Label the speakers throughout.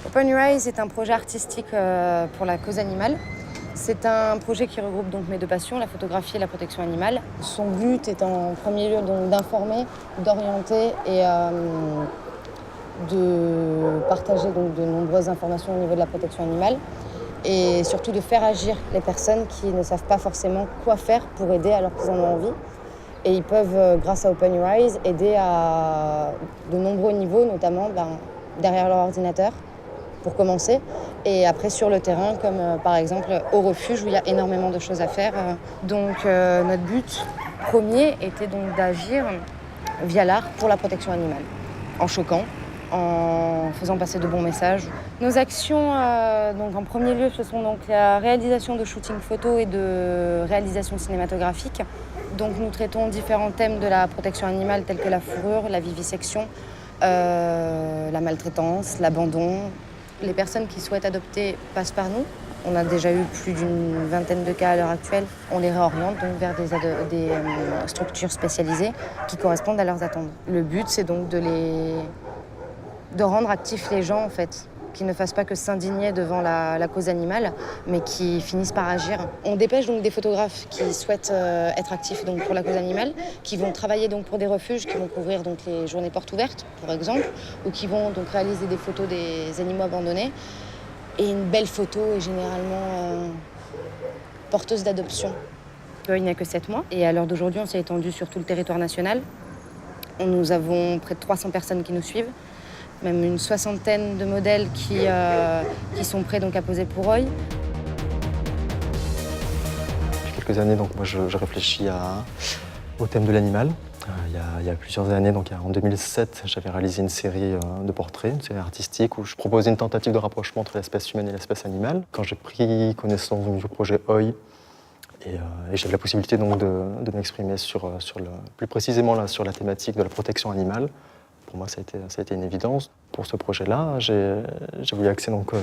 Speaker 1: Open Your Eyes est un projet artistique pour la cause animale. C'est un projet qui regroupe donc mes deux passions, la photographie et la protection animale. Son but est en premier lieu donc d'informer, d'orienter et de partager donc de nombreuses informations au niveau de la protection animale et surtout de faire agir les personnes qui ne savent pas forcément quoi faire pour aider alors qu'ils en ont envie. Et ils peuvent, grâce à Open Your Eyes, aider à de nombreux niveaux, notamment derrière leur ordinateur, pour commencer, et après sur le terrain, comme par exemple au refuge où il y a énormément de choses à faire. Donc notre but premier était donc d'agir via l'art pour la protection animale, en choquant, en faisant passer de bons messages. Nos actions, donc en premier lieu, ce sont donc la réalisation de shootings photos et de réalisation cinématographique. Donc nous traitons différents thèmes de la protection animale tels que la fourrure, la vivisection, la maltraitance, l'abandon. Les personnes qui souhaitent adopter passent par nous. On a déjà eu plus d'une vingtaine de cas à l'heure actuelle. On les réoriente donc vers des structures spécialisées qui correspondent à leurs attentes. Le but, c'est donc de rendre actifs les gens, en fait, qui ne fassent pas que s'indigner devant la cause animale, mais qui finissent par agir. On dépêche donc des photographes qui souhaitent être actifs donc pour la cause animale, qui vont travailler donc pour des refuges, qui vont couvrir donc les journées portes ouvertes, par exemple, ou qui vont donc réaliser des photos des animaux abandonnés. Et une belle photo est généralement porteuse d'adoption. Il n'y a que 7 mois, et à l'heure d'aujourd'hui, on s'est étendu sur tout le territoire national. Nous avons près de 300 personnes qui nous suivent, même une soixantaine de modèles qui sont prêts donc à poser pour Oi.
Speaker 2: Depuis quelques années, donc, moi, je réfléchis au thème de l'animal. Il y a plusieurs années, donc en 2007, j'avais réalisé une série de portraits, une série artistique, où je proposais une tentative de rapprochement entre l'espèce humaine et l'espèce animale. Quand j'ai pris connaissance du projet Oi, et j'avais la possibilité donc de m'exprimer plus précisément là, sur la thématique de la protection animale. Pour moi, ça a été une évidence. Pour ce projet-là, j'ai voulu axer donc,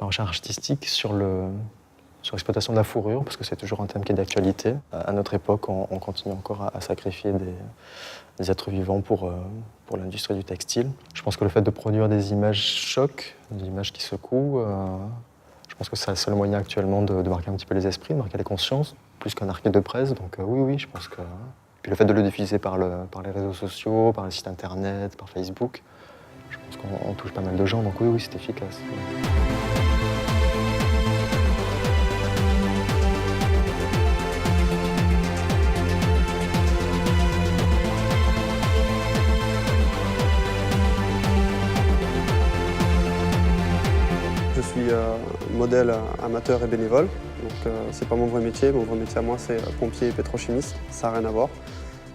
Speaker 2: ma recherche artistique sur l'exploitation de la fourrure, parce que c'est toujours un thème qui est d'actualité. À notre époque, on continue encore à sacrifier des êtres vivants pour l'industrie du textile. Je pense que le fait de produire des images chocs, des images qui secouent, je pense que c'est le seul moyen actuellement de marquer un petit peu les esprits, de marquer les consciences, plus qu'un article de presse. Donc oui, je pense que... Puis le fait de le diffuser par les réseaux sociaux, par les sites internet, par Facebook, je pense qu'on touche pas mal de gens, donc oui, c'est efficace.
Speaker 3: Je suis modèle amateur et bénévole, donc c'est pas mon vrai métier. Mon vrai métier à moi, c'est pompier et pétrochimiste, ça n'a rien à voir.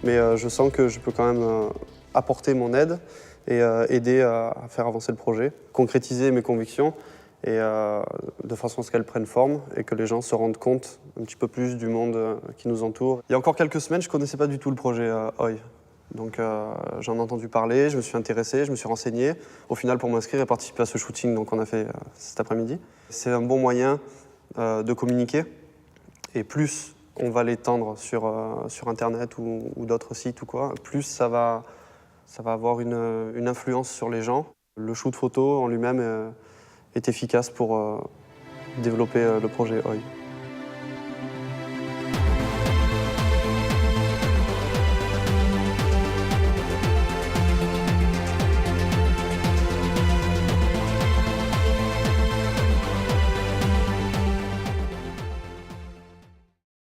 Speaker 3: Mais je sens que je peux quand même apporter mon aide et aider à faire avancer le projet, concrétiser mes convictions et de façon à ce qu'elles prennent forme et que les gens se rendent compte un petit peu plus du monde qui nous entoure. Il y a encore quelques semaines, je ne connaissais pas du tout le projet Oi. Donc j'en ai entendu parler, je me suis intéressé, je me suis renseigné. Au final, pour m'inscrire et participer à ce shooting qu'on a fait cet après-midi. C'est un bon moyen de communiquer. Et plus on va l'étendre sur Internet ou d'autres sites ou quoi, plus ça va avoir une influence sur les gens. Le shoot photo en lui-même est efficace pour développer le projet Oi.